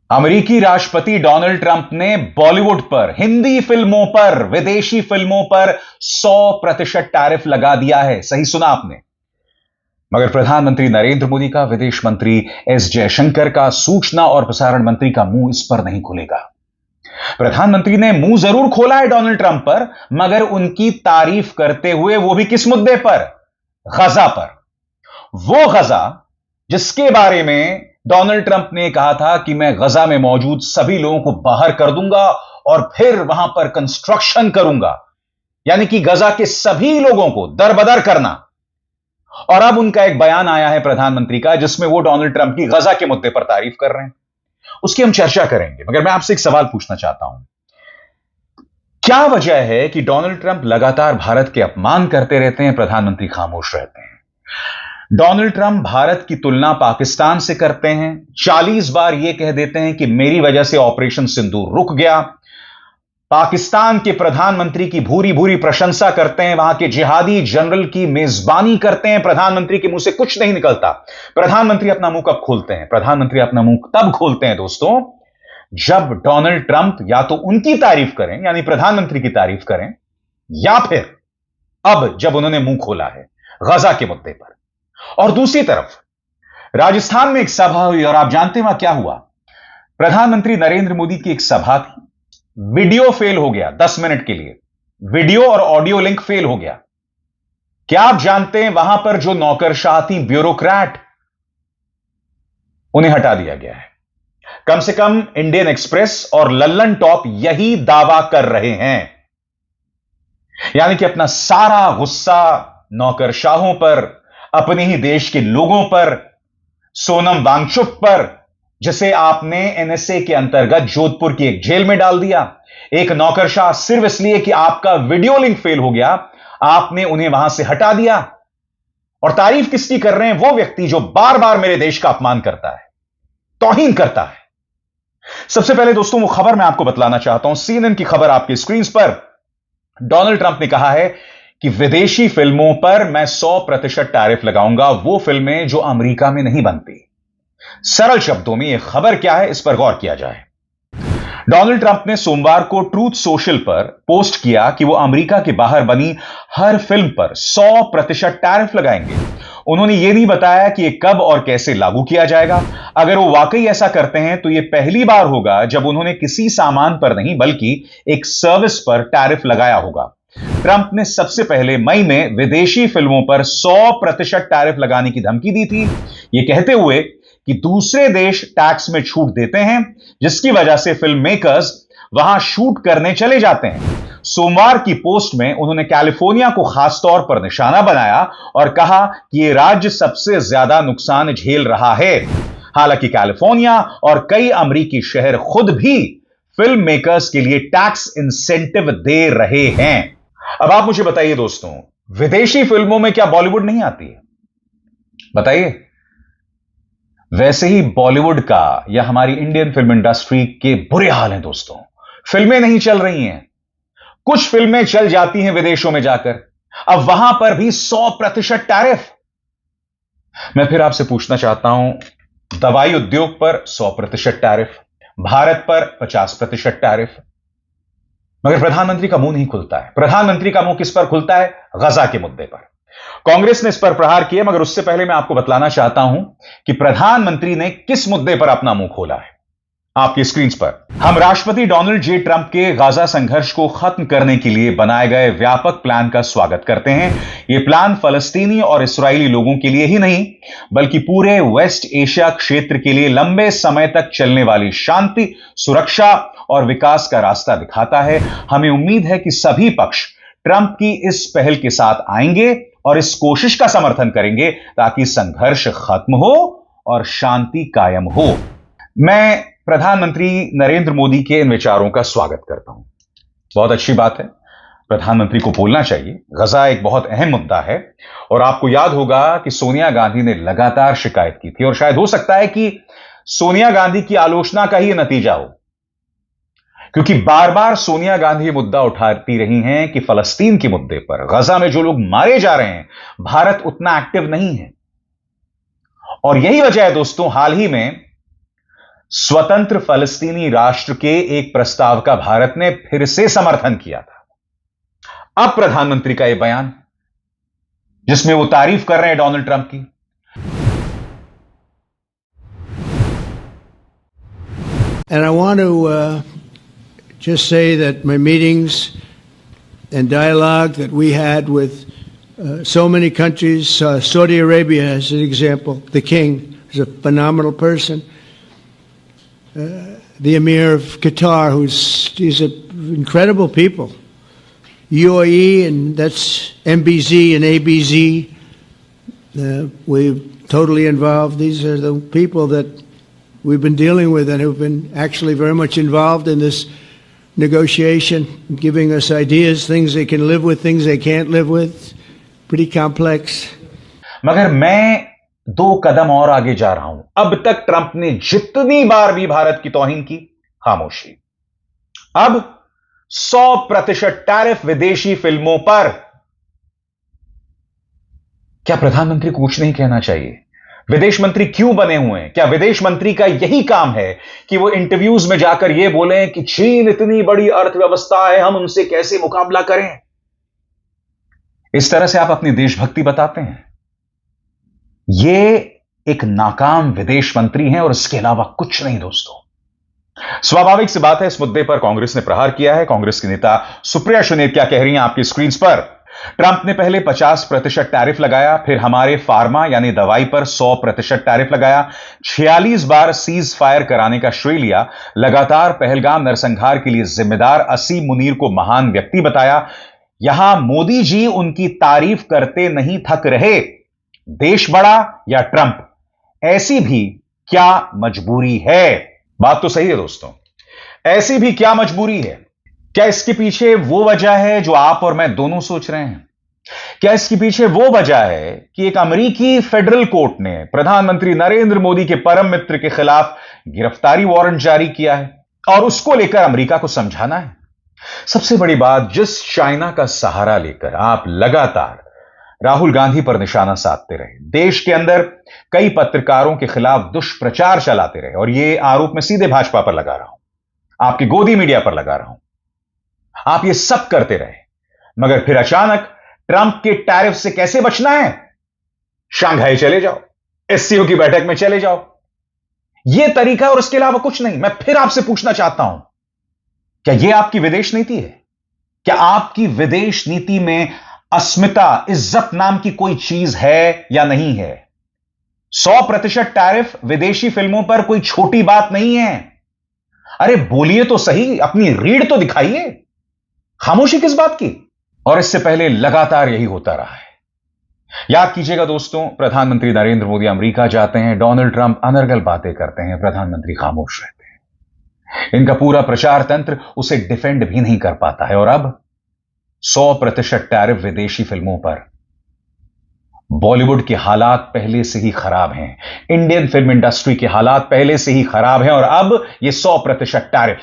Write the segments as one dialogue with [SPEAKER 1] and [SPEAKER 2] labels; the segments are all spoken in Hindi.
[SPEAKER 1] अमेरिकी राष्ट्रपति डोनाल्ड ट्रंप ने बॉलीवुड पर, हिंदी फिल्मों पर, विदेशी फिल्मों पर 100% टैरिफ लगा दिया है। सही सुना आपने। मगर प्रधानमंत्री नरेंद्र मोदी का, विदेश मंत्री एस जयशंकर का, सूचना और प्रसारण मंत्री का मुंह इस पर नहीं खुलेगा। प्रधानमंत्री ने मुंह जरूर खोला है डोनाल्ड ट्रंप पर, मगर उनकी तारीफ करते हुए, वो भी किस मुद्दे पर? गजा पर। वो गजा जिसके बारे में डोनाल्ड ट्रंप ने कहा था कि मैं गजा में मौजूद सभी लोगों को बाहर कर दूंगा और फिर वहां पर कंस्ट्रक्शन करूंगा, यानी कि गजा के सभी लोगों को दरबदर करना। और अब उनका एक बयान आया है प्रधानमंत्री का, जिसमें वो डोनाल्ड ट्रंप की गजा के मुद्दे पर तारीफ कर रहे हैं। उसकी हम चर्चा करेंगे, मगर मैं आपसे एक सवाल पूछना चाहता हूं। क्या वजह है कि डोनाल्ड ट्रंप लगातार भारत के अपमान करते रहते हैं, प्रधानमंत्री खामोश रहते हैं? डोनाल्ड ट्रंप भारत की तुलना पाकिस्तान से करते हैं, 40 बार यह कह देते हैं कि मेरी वजह से ऑपरेशन सिंदूर रुक गया। पाकिस्तान के प्रधानमंत्री की भूरी भूरी प्रशंसा करते हैं, वहां के जिहादी जनरल की मेजबानी करते हैं। प्रधानमंत्री के मुंह से कुछ नहीं निकलता। प्रधानमंत्री अपना मुंह कब खोलते हैं? प्रधानमंत्री अपना मुंह तब खोलते हैं दोस्तों, जब डोनाल्ड ट्रंप या तो उनकी तारीफ करें, यानी प्रधानमंत्री की तारीफ करें, या फिर अब जब उन्होंने मुंह खोला है गजा के मुद्दे पर। और दूसरी तरफ राजस्थान में एक सभा हुई और आप जानते हैं वहां क्या हुआ? प्रधानमंत्री नरेंद्र मोदी की एक सभा थी, वीडियो फेल हो गया 10 मिनट के लिए। वीडियो और ऑडियो लिंक फेल हो गया। क्या आप जानते हैं वहां पर जो नौकरशाह थी, ब्यूरोक्रेट, उन्हें हटा दिया गया है। कम से कम इंडियन एक्सप्रेस और लल्लन टॉप यही दावा कर रहे हैं, यानी कि अपना सारा गुस्सा नौकरशाहों पर, अपने ही देश के लोगों पर, सोनम वांगचुक पर, जिसे आपने एनएसए के अंतर्गत जोधपुर की एक जेल में डाल दिया। एक नौकरशाह सिर्फ इसलिए कि आपका वीडियो लिंक फेल हो गया, आपने उन्हें वहां से हटा दिया। और तारीफ किसकी कर रहे हैं? वो व्यक्ति जो बार बार मेरे देश का अपमान करता है, तौहीन करता है। सबसे पहले दोस्तों वो खबर मैं आपको बतलाना चाहता हूं, सीएनएन की खबर आपकी स्क्रीन पर। डोनाल्ड ट्रंप ने कहा है कि विदेशी फिल्मों पर मैं 100% टैरिफ लगाऊंगा, वो फिल्में जो अमेरिका में नहीं बनती। सरल शब्दों में यह खबर क्या है, इस पर गौर किया जाए। डोनाल्ड ट्रंप ने सोमवार को ट्रूथ सोशल पर पोस्ट किया कि वो अमेरिका के बाहर बनी हर फिल्म पर 100% टैरिफ लगाएंगे। उन्होंने यह नहीं बताया कि यह कब और कैसे लागू किया जाएगा। अगर वो वाकई ऐसा करते हैं तो यह पहली बार होगा जब उन्होंने किसी सामान पर नहीं बल्कि एक सर्विस पर टैरिफ लगाया होगा। ट्रंप ने सबसे पहले मई में विदेशी फिल्मों पर 100% टैरिफ लगाने की धमकी दी थी, यह कहते हुए कि दूसरे देश टैक्स में छूट देते हैं, जिसकी वजह से फिल्म मेकर्स वहां शूट करने चले जाते हैं। सोमवार की पोस्ट में उन्होंने कैलिफोर्निया को खासतौर पर निशाना बनाया और कहा कि यह राज्य सबसे ज्यादा नुकसान झेल रहा है। हालांकि कैलिफोर्निया और कई अमेरिकी शहर खुद भी फिल्म मेकर्स के लिए टैक्स इंसेंटिव दे रहे हैं। अब आप मुझे बताइए दोस्तों, विदेशी फिल्मों में क्या बॉलीवुड नहीं आती है? बताइए। वैसे ही बॉलीवुड का या हमारी इंडियन फिल्म इंडस्ट्री के बुरे हाल हैं दोस्तों। फिल्में नहीं चल रही हैं, कुछ फिल्में चल जाती हैं विदेशों में जाकर, अब वहां पर भी 100% टैरिफ। मैं फिर आपसे पूछना चाहता हूं, दवाई उद्योग पर 100% टैरिफ, भारत पर 50% टैरिफ, मगर प्रधानमंत्री का मुंह नहीं खुलता है। प्रधानमंत्री का मुंह किस पर खुलता है? गजा के मुद्दे पर। कांग्रेस ने इस पर प्रहार किए, मगर उससे पहले मैं आपको बतलाना चाहता हूं कि प्रधानमंत्री ने किस मुद्दे पर अपना मुंह खोला है। आपकी स्क्रीन पर हम राष्ट्रपति डोनाल्ड जे ट्रंप के गाजा संघर्ष को खत्म करने के लिए बनाए गए व्यापक प्लान का स्वागत करते हैं। यह प्लान फलस्तीनी और इस्राएली लोगों के लिए ही नहीं, बल्कि पूरे वेस्ट एशिया क्षेत्र के लिए लंबे समय तक चलने वाली शांति, सुरक्षा और विकास का रास्ता दिखाता है। हमें उम्मीद है कि सभी पक्ष ट्रंप की इस पहल के साथ आएंगे और इस कोशिश का समर्थन करेंगे ताकि संघर्ष खत्म हो और शांति कायम हो। मैं प्रधानमंत्री नरेंद्र मोदी के इन विचारों का स्वागत करता हूं। बहुत अच्छी बात है, प्रधानमंत्री को बोलना चाहिए। गजा एक बहुत अहम मुद्दा है और आपको याद होगा कि सोनिया गांधी ने लगातार शिकायत की थी और शायद हो सकता है कि सोनिया गांधी की आलोचना का ही नतीजा हो, क्योंकि बार बार सोनिया गांधी मुद्दा उठाती रही हैं कि फलस्तीन के मुद्दे पर, गजा में जो लोग मारे जा रहे हैं, भारत उतना एक्टिव नहीं है। और यही वजह है दोस्तों, हाल ही में स्वतंत्र फलस्तीनी राष्ट्र के एक प्रस्ताव का भारत ने फिर से समर्थन किया था। अब प्रधानमंत्री का यह बयान जिसमें वो तारीफ कर रहे हैं डोनाल्ड ट्रंप की।
[SPEAKER 2] And I want to just say that my meetings and dialogue that we had with so many countries, Saudi Arabia as an example, the king is a phenomenal person. The Emir of Qatar, he's an incredible people. UAE, and that's MBZ and ABZ. We're totally involved. These are the people that we've been dealing with and who've been actually very much involved in this negotiation, giving us ideas, things they can live with, things they can't live with. Pretty complex.
[SPEAKER 1] मगर मैं 2 कदम और आगे जा रहा हूं। अब तक ट्रंप ने जितनी बार भी भारत की तौहीन की, खामोशी। अब 100% टैरिफ विदेशी फिल्मों पर। क्या प्रधानमंत्री को कुछ नहीं कहना चाहिए? विदेश मंत्री क्यों बने हुए हैं? क्या विदेश मंत्री का यही काम है कि वो इंटरव्यूज में जाकर यह बोलें कि चीन इतनी बड़ी अर्थव्यवस्था है, हम उनसे कैसे मुकाबला करें? इस तरह से आप अपनी देशभक्ति बताते हैं। ये एक नाकाम विदेश मंत्री हैं और इसके अलावा कुछ नहीं दोस्तों। स्वाभाविक सी बात है, इस मुद्दे पर कांग्रेस ने प्रहार किया है। कांग्रेस की नेता सुप्रिया सुले क्या कह रही हैं आपकी स्क्रीन पर। ट्रंप ने पहले 50% टैरिफ लगाया, फिर हमारे फार्मा यानी दवाई पर 100% टैरिफ लगाया, 46 बार सीज फायर कराने का श्रेय लिया, लगातार पहलगाम नरसंहार के लिए जिम्मेदार असीम मुनीर को महान व्यक्ति बताया। यहां मोदी जी उनकी तारीफ करते नहीं थक रहे। देश बड़ा या ट्रंप, ऐसी भी क्या मजबूरी है? बात तो सही है दोस्तों, ऐसी भी क्या मजबूरी है? क्या इसके पीछे वो वजह है जो आप और मैं दोनों सोच रहे हैं? क्या इसके पीछे वो वजह है कि एक अमेरिकी फेडरल कोर्ट ने प्रधानमंत्री नरेंद्र मोदी के परम मित्र के खिलाफ गिरफ्तारी वारंट जारी किया है और उसको लेकर अमेरिका को समझाना है? सबसे बड़ी बात, जिस चाइना का सहारा लेकर आप लगातार राहुल गांधी पर निशाना साधते रहे, देश के अंदर कई पत्रकारों के खिलाफ दुष्प्रचार चलाते रहे, और यह आरोप मैं सीधे भाजपा पर लगा रहा हूं, आपकी गोदी मीडिया पर लगा रहा हूं, आप ये सब करते रहे, मगर फिर अचानक ट्रंप के टैरिफ से कैसे बचना है? शंघाई चले जाओ, एससीओ की बैठक में चले जाओ, यह तरीका और उसके अलावा कुछ नहीं। मैं फिर आपसे पूछना चाहता हूं, क्या यह आपकी विदेश नीति है? क्या आपकी विदेश नीति में अस्मिता, इज्जत नाम की कोई चीज है या नहीं है? 100% टैरिफ विदेशी फिल्मों पर कोई छोटी बात नहीं है। अरे बोलिए तो सही, अपनी रीढ़ तो दिखाइए। खामोशी किस बात की? और इससे पहले लगातार यही होता रहा है। याद कीजिएगा दोस्तों, प्रधानमंत्री नरेंद्र मोदी अमेरिका जाते हैं, डोनाल्ड ट्रंप अनर्गल बातें करते हैं, प्रधानमंत्री खामोश रहते हैं। इनका पूरा प्रचार तंत्र उसे डिफेंड भी नहीं कर पाता है। और अब 100% टैरिफ विदेशी फिल्मों पर। बॉलीवुड के हालात पहले से ही खराब हैं, इंडियन फिल्म इंडस्ट्री के हालात पहले से ही खराब हैं, और अब यह 100% टैरिफ।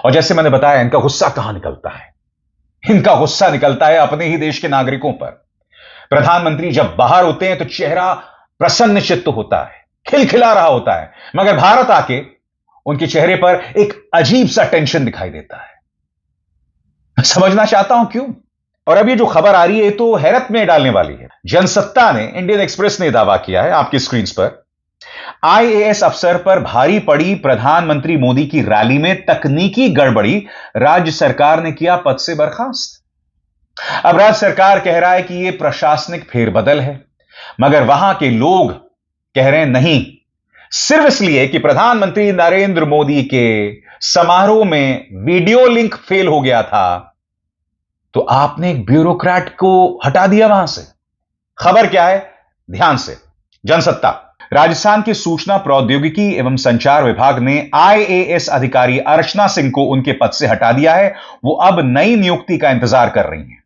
[SPEAKER 1] और जैसे मैंने बताया, इनका गुस्सा कहां निकलता है? इनका गुस्सा निकलता है अपने ही देश के नागरिकों पर। प्रधानमंत्री जब बाहर होते हैं तो चेहरा प्रसन्न चित्त होता है, खिलखिला रहा होता है, मगर भारत आके उनके चेहरे पर एक अजीब सा टेंशन दिखाई देता है। समझना चाहता हूं क्यों? और अब ये जो खबर आ रही है तो हैरत में डालने वाली है। जनसत्ता ने, इंडियन एक्सप्रेस ने दावा किया है आपकी स्क्रीन पर, आईएएस अफसर पर भारी पड़ी प्रधानमंत्री मोदी की रैली में तकनीकी गड़बड़ी, राज्य सरकार ने किया पद से बर्खास्त। अब राज्य सरकार कह रहा है कि यह प्रशासनिक फेरबदल है, मगर वहां के लोग कह रहे हैं नहीं, सिर्फ इसलिए कि प्रधानमंत्री नरेंद्र मोदी के समारोह में वीडियो लिंक फेल हो गया था, तो आपने एक ब्यूरोक्रेट को हटा दिया वहां से। खबर क्या है? ध्यान से। जनसत्ता, राजस्थान के सूचना प्रौद्योगिकी एवं संचार विभाग ने आईएएस अधिकारी अर्चना सिंह को उनके पद से हटा दिया है। वो अब नई नियुक्ति का इंतजार कर रही हैं।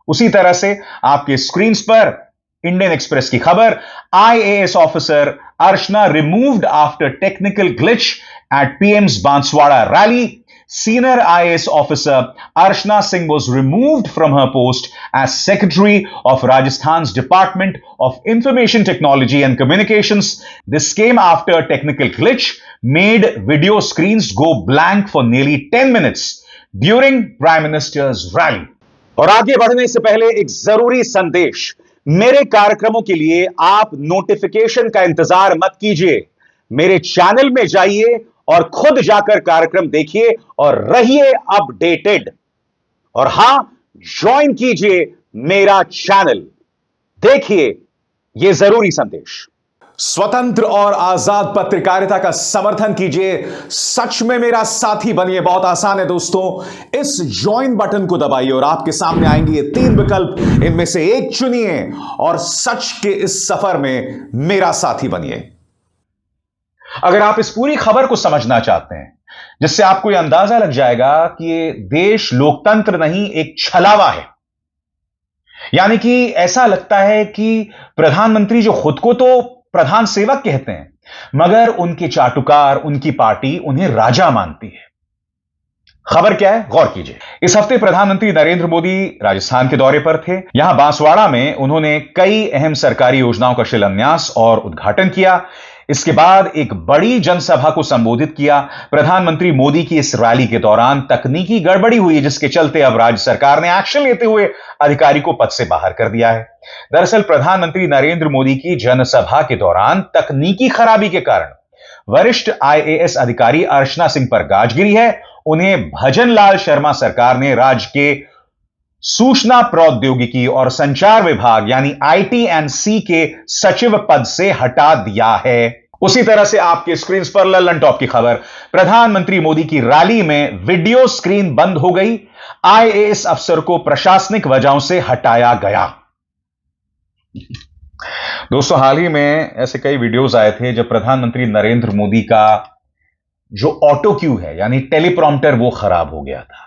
[SPEAKER 1] उसी तरह से आपके स्क्रीन पर इंडियन एक्सप्रेस की खबर, IAS officer Archana removed after technical glitch at PM's Banswara rally, senior IAS officer Archana Singh was removed from her post as Secretary of Rajasthan's Department of Information Technology and Communications. This came after a technical glitch made video screens go blank for nearly 10 minutes during Prime Minister's rally. और आगे बढ़ने से पहले एक जरूरी संदेश। मेरे कार्यक्रमों के लिए आप नोटिफिकेशन का इंतजार मत कीजिए। मेरे चैनल में जाइए और खुद जाकर कार्यक्रम देखिए और रहिए अपडेटेड। और हां, ज्वाइन कीजिए मेरा चैनल। देखिए यह जरूरी संदेश। स्वतंत्र और आजाद पत्रकारिता का समर्थन कीजिए, सच में मेरा साथी बनिए। बहुत आसान है दोस्तों, इस ज्वाइन बटन को दबाइए और आपके सामने आएंगे ये 3 विकल्प, इनमें से एक चुनिए और सच के इस सफर में मेरा साथी बनिए। अगर आप इस पूरी खबर को समझना चाहते हैं, जिससे आपको यह अंदाजा लग जाएगा कि ये देश लोकतंत्र नहीं एक छलावा है, यानी कि ऐसा लगता है कि प्रधानमंत्री जो खुद को तो प्रधान सेवक कहते हैं, मगर उनके चाटुकार, उनकी पार्टी उन्हें राजा मानती है। खबर क्या है, गौर कीजिए। इस हफ्ते प्रधानमंत्री नरेंद्र मोदी राजस्थान के दौरे पर थे। यहां बांसवाड़ा में उन्होंने कई अहम सरकारी योजनाओं का शिलान्यास और उद्घाटन किया। इसके बाद एक बड़ी जनसभा को संबोधित किया। प्रधानमंत्री मोदी की इस रैली के दौरान तकनीकी गड़बड़ी हुई, जिसके चलते अब राज्य सरकार ने एक्शन लेते हुए अधिकारी को पद से बाहर कर दिया है। दरअसल प्रधानमंत्री नरेंद्र मोदी की जनसभा के दौरान तकनीकी खराबी के कारण वरिष्ठ IAS अधिकारी अर्चना सिंह पर गाज गिरी है। उन्हें भजन लाल शर्मा सरकार ने राज्य के सूचना प्रौद्योगिकी और संचार विभाग यानी IT&C के सचिव पद से हटा दिया है। उसी तरह से आपके स्क्रीन पर लल्लन टॉप की खबर। प्रधानमंत्री मोदी की रैली में वीडियो स्क्रीन बंद हो गई। IAS अफसर को प्रशासनिक वजहों से हटाया गया। दोस्तों, हाल ही में ऐसे कई वीडियोस आए थे जब प्रधानमंत्री नरेंद्र मोदी का जो ऑटो क्यू है यानी टेलीप्रॉम्प्टर वो खराब हो गया था।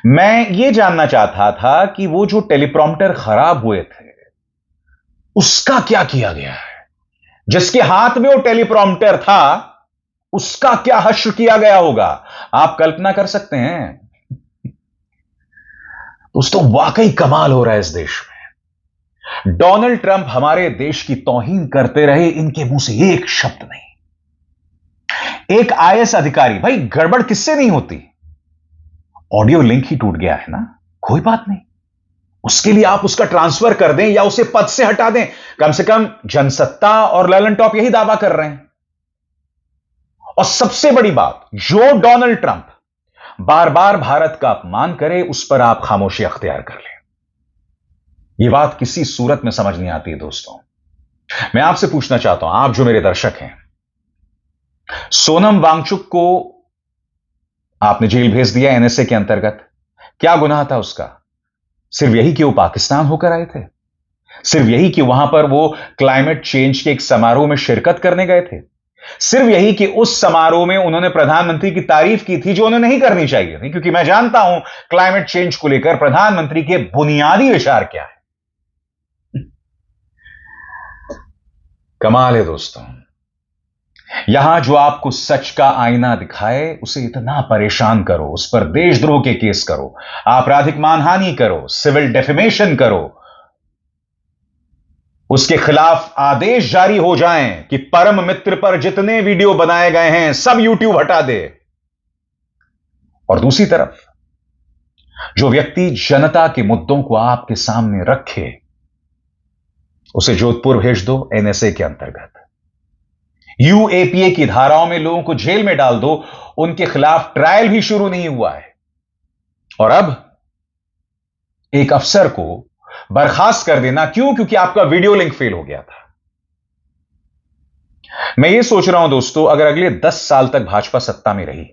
[SPEAKER 1] मैं ये जानना चाहता था कि वो जो टेलीप्रॉम्प्टर खराब हुए थे उसका क्या किया गया है। जिसके हाथ में वो टेलीप्रॉम्प्टर था उसका क्या हश्र किया गया होगा, आप कल्पना कर सकते हैं। दोस्तों, वाकई कमाल हो रहा है इस देश में। डोनाल्ड ट्रंप हमारे देश की तौहीन करते रहे, इनके मुंह से एक शब्द नहीं। एक IAS अधिकारी, भाई गड़बड़ किससे नहीं होती, ऑडियो लिंक ही टूट गया है ना, कोई बात नहीं, उसके लिए आप उसका ट्रांसफर कर दें या उसे पद से हटा दें। कम से कम जनसत्ता और ललन टॉप यही दावा कर रहे हैं। और सबसे बड़ी बात, जो डोनाल्ड ट्रंप बार बार भारत का अपमान करे उस पर आप खामोशी अख्तियार कर लें। यह बात किसी सूरत में समझ नहीं आती है। दोस्तों, मैं आपसे पूछना चाहता हूं, आप जो मेरे दर्शक हैं, सोनम वांगचुक को आपने जेल भेज दिया NSA के अंतर्गत। क्या गुनाह था उसका? सिर्फ यही कि वो पाकिस्तान होकर आए थे, सिर्फ यही कि वहां पर वो क्लाइमेट चेंज के एक समारोह में शिरकत करने गए थे, सिर्फ यही कि उस समारोह में उन्होंने प्रधानमंत्री की तारीफ की थी जो उन्हें नहीं करनी चाहिए थी, क्योंकि मैं जानता हूं क्लाइमेट चेंज को लेकर प्रधानमंत्री के बुनियादी विचार क्या है। कमाल है दोस्तों, यहां जो आपको सच का आईना दिखाए उसे इतना परेशान करो, उस पर देशद्रोह के केस करो, आपराधिक मानहानि करो, सिविल डेफेमेशन करो, उसके खिलाफ आदेश जारी हो जाएं कि परम मित्र पर जितने वीडियो बनाए गए हैं सब यूट्यूब हटा दे। और दूसरी तरफ जो व्यक्ति जनता के मुद्दों को आपके सामने रखे उसे जोधपुर भेज दो NSA के अंतर्गत, UAPA की धाराओं में लोगों को जेल में डाल दो, उनके खिलाफ ट्रायल भी शुरू नहीं हुआ है। और अब एक अफसर को बर्खास्त कर देना, क्यों? क्योंकि आपका वीडियो लिंक फेल हो गया था। मैं ये सोच रहा हूं दोस्तों, अगर अगले 10 साल तक भाजपा सत्ता में रही,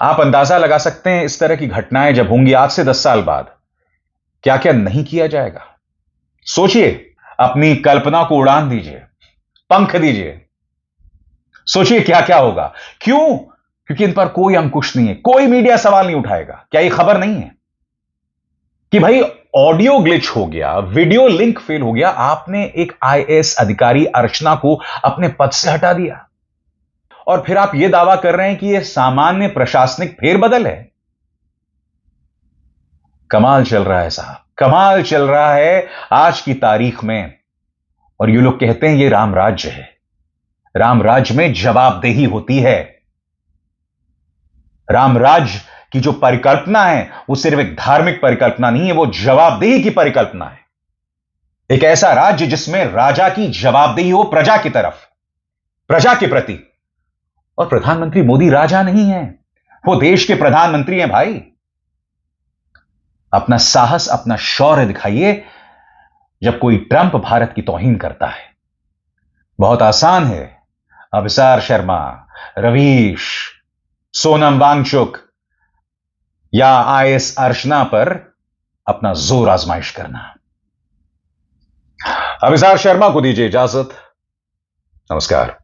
[SPEAKER 1] आप अंदाजा लगा सकते हैं इस तरह की घटनाएं जब होंगी आज से 10 साल बाद, क्या क्या नहीं किया जाएगा। सोचिए, अपनी कल्पना को उड़ान दीजिए, पंख दीजिए, सोचिए क्या क्या होगा। क्यों? क्योंकि इन पर कोई अंकुश नहीं है, कोई मीडिया सवाल नहीं उठाएगा। क्या यह खबर नहीं है कि भाई ऑडियो ग्लिच हो गया, वीडियो लिंक फेल हो गया, आपने एक IAS अधिकारी अर्चना को अपने पद से हटा दिया। और फिर आप यह दावा कर रहे हैं कि यह सामान्य प्रशासनिक फेरबदल है। कमाल चल रहा है साहब, कमाल चल रहा है आज की तारीख में। और ये लोग कहते हैं ये राम राज्य है। राम राज्य में जवाबदेही होती है। राम राज्य की जो परिकल्पना है वो सिर्फ एक धार्मिक परिकल्पना नहीं है, वो जवाबदेही की परिकल्पना है। एक ऐसा राज्य जिसमें राजा की जवाबदेही हो प्रजा की तरफ, प्रजा के प्रति। और प्रधानमंत्री मोदी राजा नहीं है, वो देश के प्रधानमंत्री हैं भाई। अपना साहस, अपना शौर्य दिखाइए जब कोई ट्रंप भारत की तौहीन करता है। बहुत आसान है अभिसार शर्मा, रवीश, सोनम वांगचुक या आईएस अर्चना पर अपना जोर आजमाइश करना। अभिसार शर्मा को दीजिए इजाजत। नमस्कार।